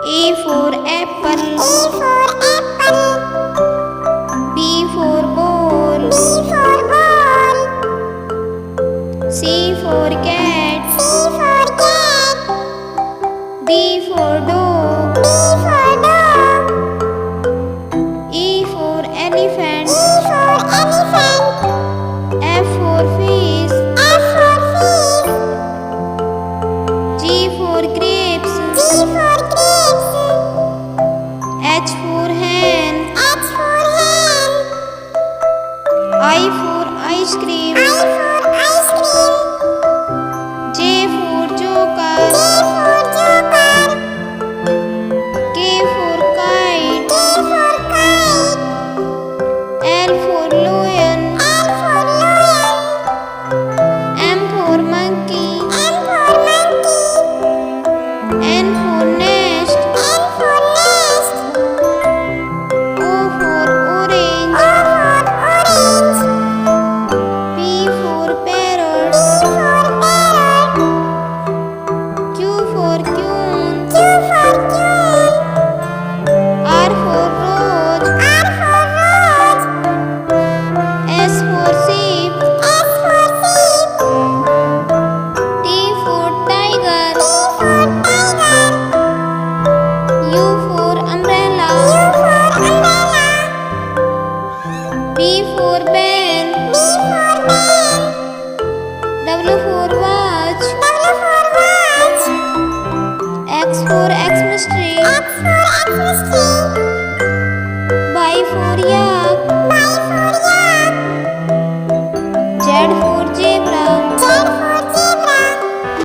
A for apple. A for apple. B for ball. B for ball. C for cat. C for cat. D for dog. D for dog. E for elephant. E for elephant. F for fish. F for fish. G for grapes. G for grapes. H for hen. H for hen. I for ice cream. I for ice cream. J for joker. J for joker. K for kite. K for kite. L for lion. L for lion. M for monkey. M for monkey. N for net.